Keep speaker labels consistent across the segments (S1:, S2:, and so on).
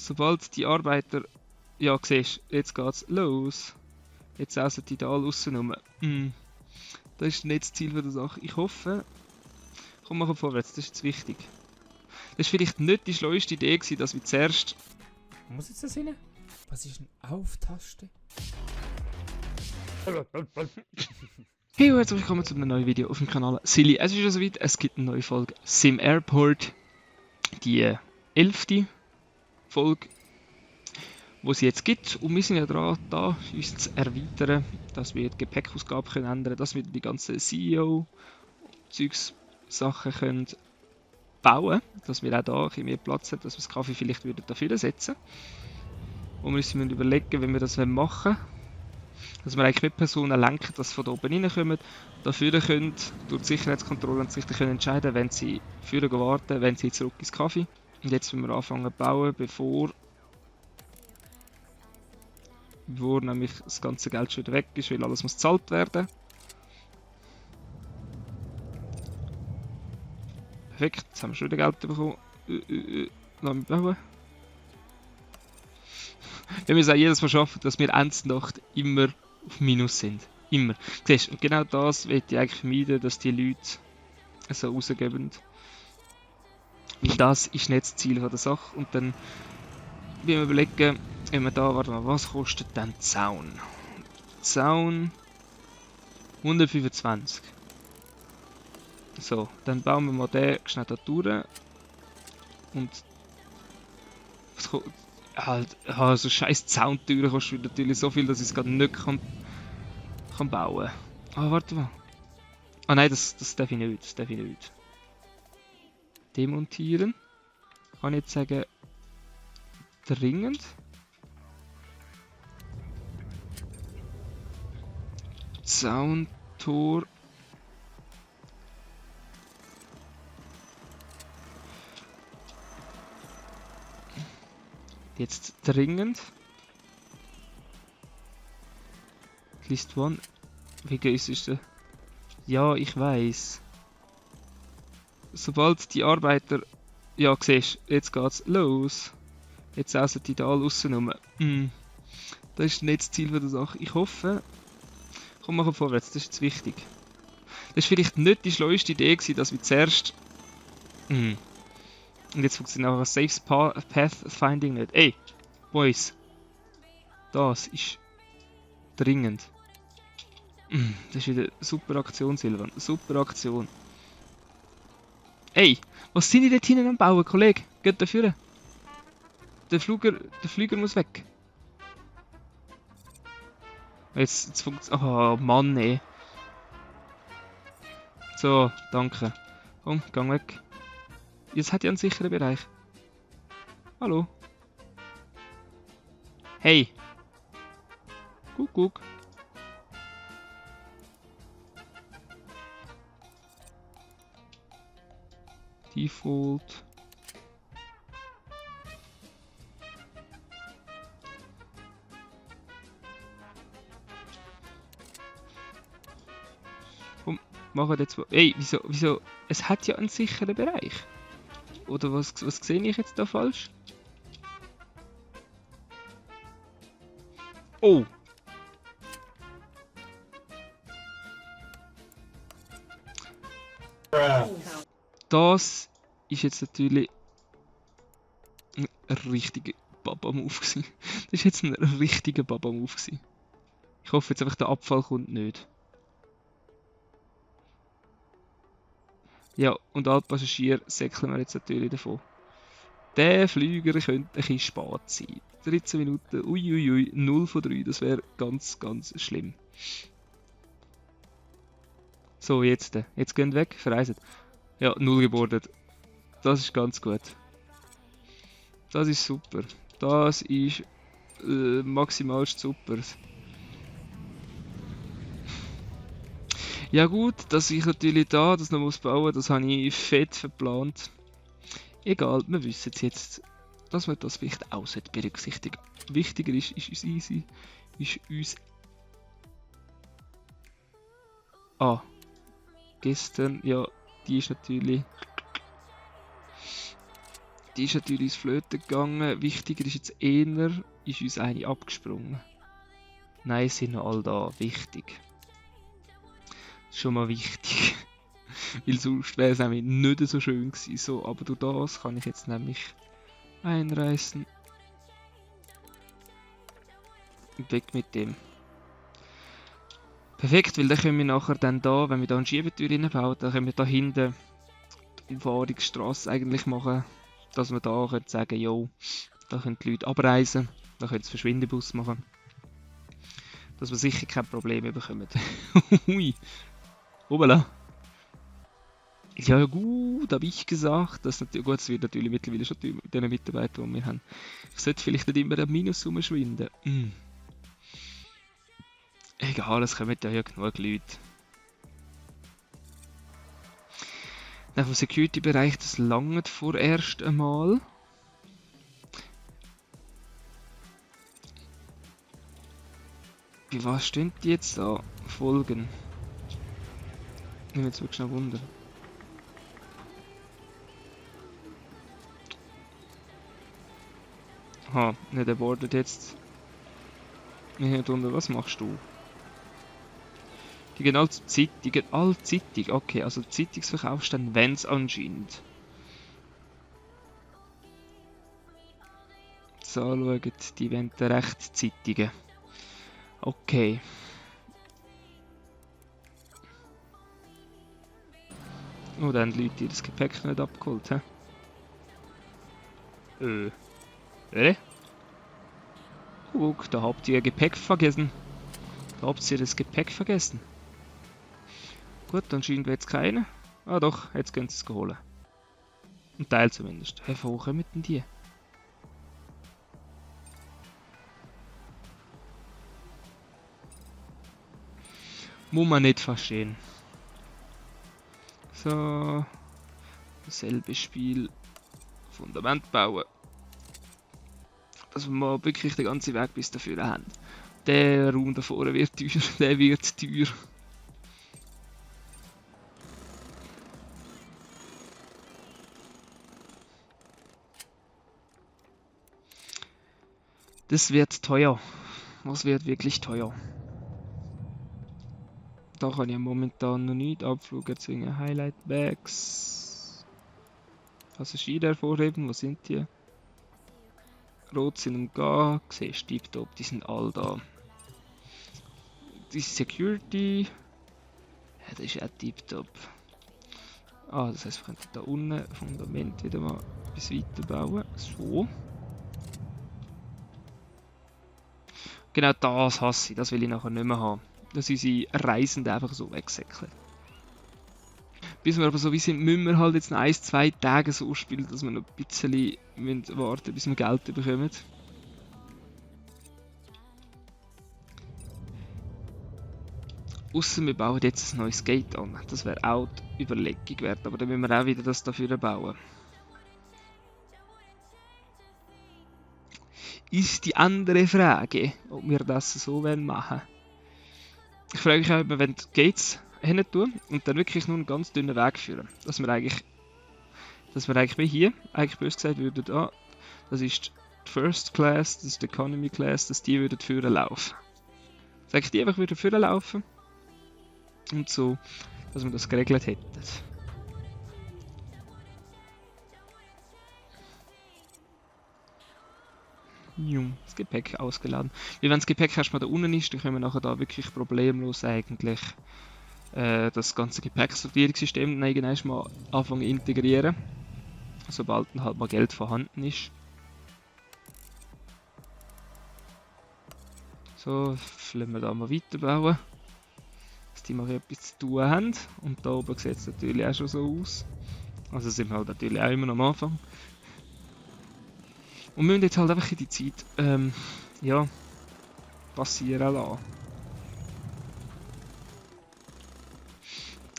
S1: sobald die Arbeiter... Ja, siehst du, jetzt geht's los. Jetzt sausen die da alle aussen rum. Das ist nicht das Ziel der Sache. Ich hoffe... Komm, machen wir vorwärts, das ist jetzt wichtig. Das war vielleicht nicht die schlauste Idee gewesen, dass wir zuerst...
S2: Muss jetzt das rein? Was ist eine Auf-Taste?
S1: Hey und herzlich willkommen zu einem neuen Video auf dem Kanal Silly. Es ist schon soweit, es gibt eine neue Folge Sim Airport. Die 11. Folge, die es jetzt gibt. Und wir sind ja dran, da uns zu erweitern, dass wir die Gepäckausgabe können ändern, dass wir die ganzen CEO-Zeugs-Sachen können bauen, dass wir auch da ein bisschen mehr Platz haben, dass wir das Kaffee vielleicht wieder dafür setzen. Und wir müssen überlegen, wie wir das machen wollen. Dass wir eigentlich mit Personen lenken, dass sie von da oben reinkommen, dafür können, durch die Sicherheitskontrolle und sich dann entscheiden, wenn sie führen warten, wenn sie zurück ins Kaffee. Und jetzt müssen wir anfangen zu bauen, bevor nämlich das ganze Geld schon wieder weg ist, weil alles muss gezahlt werden. Perfekt, jetzt haben wir schon wieder Geld bekommen. Lass mich bauen. Wir müssen auch jedes Mal schaffen, dass wir Endnacht immer auf Minus sind. Immer. Siehst du, und genau das will ich eigentlich vermeiden, dass die Leute so rausgeben. Und das ist nicht das Ziel der Sache. Und dann wir überlegen, wenn wir da, warte mal, was kostet denn Zaun? Zaun 125. So, dann bauen wir mal den schnell da durch. Und was kostet halt, so scheiß Zauntüren kostet natürlich so viel, dass ich es gerade nicht kann bauen. Warte mal. Nein, das darf ich nicht. Das darf ich nicht. Demontieren. Kann ich jetzt sagen, dringend. Zauntor. Jetzt dringend. List 1. Wie geil ist der? Ja, ich weiß. Sobald die Arbeiter... Ja, siehst du, jetzt geht's los. Jetzt sausen die da alle aussen rum. Das ist nicht das Ziel der Sache. Ich hoffe... Komm, machen wir vorwärts, das ist jetzt wichtig. Das war vielleicht nicht die schlauste Idee gewesen, dass wir zuerst... Und jetzt funktioniert auch Safe Path Finding nicht. Ey, Boys. Das ist dringend. Das ist wieder eine super Aktion, Silvan. Super Aktion. Ey, was sind die dort hinten am Bauen, Kollege? Geht dafür. Der Flüger muss weg. Jetzt funktioniert... Oh, Mann, ey. So, danke. Komm, gang weg. Jetzt hat ja einen sicheren Bereich. Hallo. Hey. Guck. Default. Komm, machen jetzt... Ey, wieso? Es hat ja einen sicheren Bereich. Oder was sehe ich jetzt da falsch? Oh! Das ist jetzt natürlich ein richtiger Baba-Move gewesen. Das ist jetzt ein richtiger Baba-Move gewesen. Ich hoffe jetzt einfach, der Abfall kommt nicht. Ja, und alle Passagiere säckeln wir jetzt natürlich davon. Der Flüger könnte ein bisschen spät sein. 13 Minuten, uiuiui, 0 von 3, das wäre ganz, ganz schlimm. So, jetzt gehen weg, verreisen. Ja, 0 gebordet. Das ist ganz gut. Das ist super. Das ist maximalst super. Ja gut, dass ich natürlich das noch muss bauen, das habe ich fett verplant. Egal, wir wissen jetzt, dass man das vielleicht auch berücksichtigen. Wichtiger ist uns easy, ist uns... Gestern, ja, die ist natürlich... Die ist natürlich ins Flöten gegangen. Wichtiger ist jetzt eher, ist uns eine abgesprungen. Nein, sind noch alle da. Wichtig. Das ist schon mal wichtig. Weil sonst wäre es nämlich nicht so schön gewesen. So, aber durch das kann ich jetzt nämlich einreißen. Und weg mit dem. Perfekt, weil dann können wir nachher dann da, wenn wir da eine Schiebetür reinbauen, dann können wir da hinten die Umfahrungsstrasse eigentlich machen, dass wir da können sagen, jo, da können die Leute abreisen, da können sie Verschwindebus machen. Dass wir sicher kein Problem bekommen. Hui. Obala. Ja gut, habe ich gesagt. Das natürlich, gut, es wird natürlich mittlerweile schon mit den Mitarbeitern, die wir haben. Ich sollte vielleicht nicht immer ein Minus umschwinden. Egal, es kommen ja genug Leute. Dann vom Security-Bereich, das langt vorerst einmal. Wie was stehen die jetzt da? Folgen. Ich nehme jetzt wirklich noch Wunder. Aha, nicht abordet jetzt. Hier drunter, was machst du? Die gehen alle zur Zeitung, die gehen alle Zeitung. Okay, also Zeitungsverkaufsstand, wenn es anscheinend. So, schaut, die wollen recht Zeitungen. Okay. Oh, dann haben die Leute das Gepäck nicht abgeholt, hä? Guck, da habt ihr Gepäck vergessen. Da habt ihr das Gepäck vergessen. Gut, anscheinend wird es keine. Ah doch, jetzt können sie es holen. Ein Teil zumindest. Hey, wo kommen denn die? Muss man nicht verstehen. So. Dasselbe Spiel. Fundament bauen. Dass wir mal wirklich den ganzen Weg bis dafür haben. Der Raum da vorne wird teuer. Der wird teuer. Das wird teuer. Das wird wirklich teuer. Da kann ich momentan noch nicht Abflug erzwingen. Highlight Bags. Passagiere hervorheben. Wo sind die? Rot sind am Gehen. Siehst du, tipptopp, die sind alle da. Die Security. Ja, das ist auch tipptopp. Ah, das heisst, wir können da unten Fundament wieder mal etwas weiter bauen. So. Genau das hasse ich, das will ich nachher nicht mehr haben. Dass unsere Reisenden einfach so wegsäckeln. Bis wir aber so wie sind, müssen wir halt jetzt noch 1-2 Tage so spielen, dass wir noch ein bisschen warten, bis wir Geld bekommen. Ausser wir bauen jetzt ein neues Gate an. Das wäre auch die Überlegung wert, aber dann müssen wir auch wieder das dafür bauen. Ist die andere Frage, ob wir das so machen wollen. Ich frage mich auch, ob wir die Gates hin tun und dann wirklich nur einen ganz dünnen Weg führen. Dass wir eigentlich wie hier, eigentlich bös gesagt würden, das ist die First Class, das ist die Economy Class, dass die würden führen laufen. Sag ich, die einfach würden führen laufen und so, dass wir das geregelt hätten. Das Gepäck ausgeladen. Weil wenn das Gepäck erstmal da unten ist, dann können wir nachher da wirklich problemlos eigentlich das ganze Gepäcksortierungssystem dann irgendwann mal anfangen zu integrieren. Sobald dann halt mal Geld vorhanden ist. So, lassen wir da mal weiterbauen. Dass die mal etwas zu tun haben. Und da oben sieht es natürlich auch schon so aus. Also sind wir halt natürlich auch immer noch am Anfang. Und wir müssen jetzt halt einfach in die Zeit ja, passieren lassen.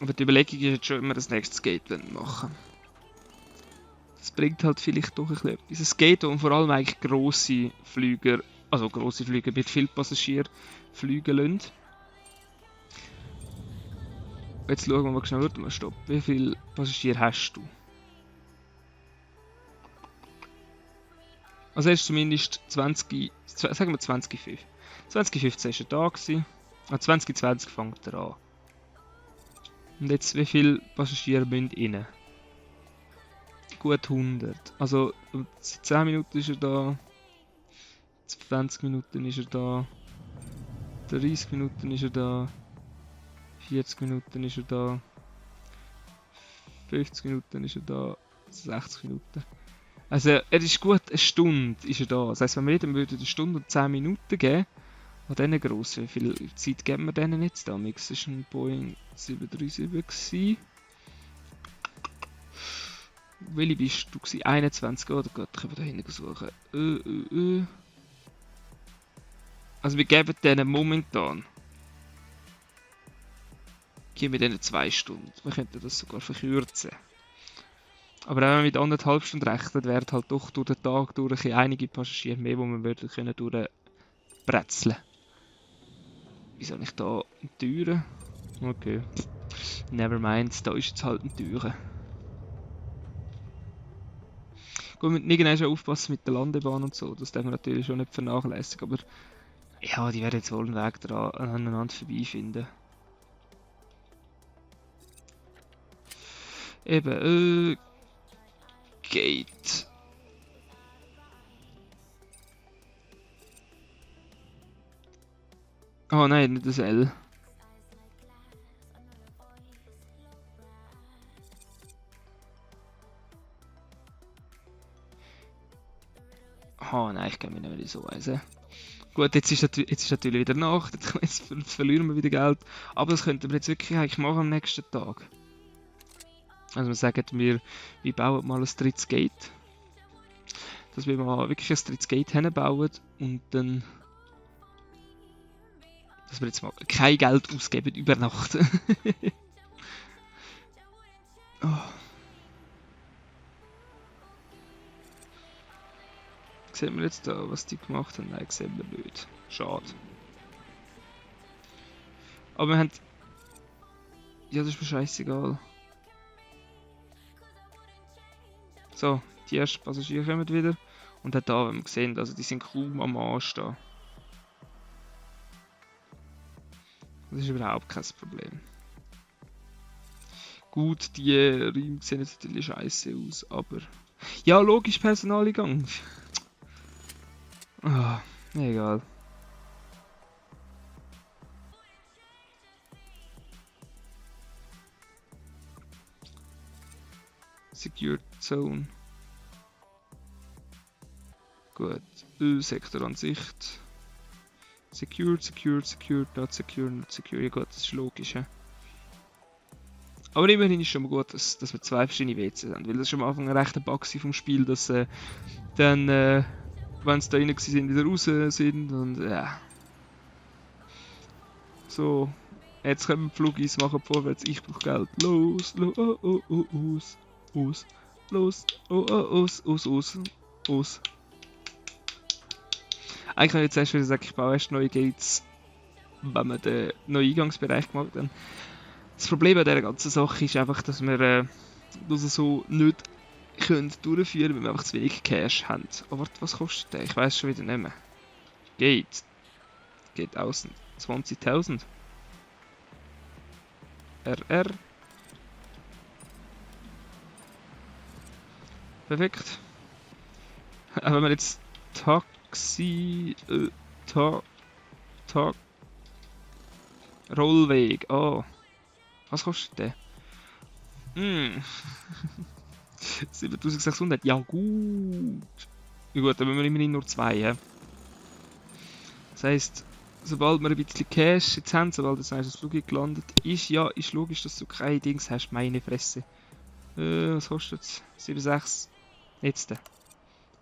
S1: Aber die Überlegung ist jetzt schon, ob wir das nächste Gate machen. Das bringt halt vielleicht doch ein bisschen etwas. Es geht um vor allem eigentlich grosse Flüger, also grosse Flüger mit viel Passagier fliegen lassen. Jetzt schauen wir mal schnell, mal stopp. Wie viele Passagiere hast du? Also er ist zumindest 2015. 2015 ist er da gewesen. 2020 fängt er an. Und jetzt, wie viele Passagiere müssen rein? Gut 100. Also, seit 10 Minuten ist er da. 20 Minuten ist er da. 30 Minuten ist er da. 40 Minuten ist er da. 50 Minuten ist er da. 60 Minuten. Also, er ist gut eine Stunde ist er da. Das heisst, wenn wir jedem eine Stunde und 10 Minuten geben, an diesen grossen, wie viel Zeit geben wir denen jetzt da? Das war ein Boeing 737 gewesen. Welche bist du gewesen? 21, oder? Gott, können wir da hinten suchen. Also wir geben denen momentan. Geben wir denen 2 Stunden. Wir könnten das sogar verkürzen. Aber wenn wir mit 1,5 Stunden rechnen, wären halt doch durch den Tag durch einige Passagiere mehr, die wir würden können durchbrezeln. Wieso nicht da eine Türe? Okay. Nevermind, da ist jetzt halt eine Türe. Gut, wir müssen irgendwann schon aufpassen mit der Landebahn und so. Das darf man natürlich schon nicht vernachlässigen. Aber ja, die werden jetzt wohl einen Weg dran aneinander vorbeifinden. Eben, Gate. Oh nein, nicht das L. Oh nein, ich kann mich nicht mehr so weisen. Gut, jetzt ist natürlich wieder Nacht, jetzt verlieren wir wieder Geld. Aber das könnten wir jetzt wirklich eigentlich machen am nächsten Tag. Also wir sagen, wir bauen mal ein drittes Gate. Dass wir mal wirklich ein drittes Gate hinbauen und dann... Dass wir jetzt mal kein Geld ausgeben über Nacht. Oh. Sehen wir jetzt da, was die gemacht haben? Nein, sehen wir nicht. Schade. Aber wir haben... Ja, das ist mir scheißegal. So, die ersten Passagiere kommen wieder. Und auch da, wenn wir sehen, also die sind kaum am Arsch da. Das ist überhaupt kein Problem. Gut, die Räume sehen jetzt natürlich scheiße aus, aber... Ja, logisch, Personaleingang. Ah, egal. Secured Zone. Gut. Sektor an Sicht. Secured, not secure, not secure. Ja gut, das ist logisch. He? Aber immerhin ist schon mal gut, dass wir 2 verschiedene WCs haben. Weil das schon am Anfang ein rechter Bug vom Spiel, dass dann, wenn sie da rein sind, wieder raus sind. Und ja. So. Jetzt können wir Flugis machen vorwärts. Ich brauche Geld. Los, los, aus. Los, aus. Eigentlich kann ich jetzt erst wieder sagen, ich baue erst neue Gates, wenn wir den neuen Eingangsbereich gemacht haben. Das Problem bei dieser ganzen Sache ist einfach, dass wir das so nicht durchführen können, weil wir einfach zu wenig Cash haben. Aber was kostet der? Ich weiß schon wieder nicht mehr. Geht außen. 20.000. RR. Perfekt. Aber wenn wir jetzt Taxi... Rollweg. Oh. Was kostet der? 7600. Ja gut. Ja gut, dann müssen wir immerhin nur 2. Ja. Das heisst, sobald wir ein bisschen Cash jetzt haben, sobald das Flug gelandet ist, ja, ist logisch, dass du keine Dings hast. Meine Fresse. Was kostet es? 7,6. Jetzt.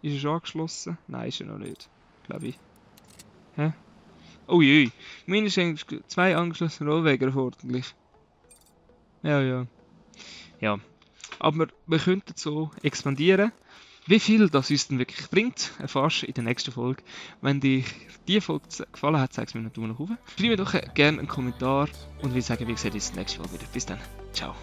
S1: Ist er schon angeschlossen? Nein, ist er noch nicht. Glaube ich. Hä? Oh je. Mindestens 2 angeschlossene Rollwege erforderlich. Ja. Ja. Aber wir könnten so expandieren. Wie viel das uns dann wirklich bringt, erfährst du in der nächsten Folge. Wenn dir diese Folge gefallen hat, zeig es mir einen Daumen nach oben. Schreib mir doch gerne einen Kommentar und wir sagen, wie gesagt, bis zur nächsten Folge wieder. Bis dann. Ciao.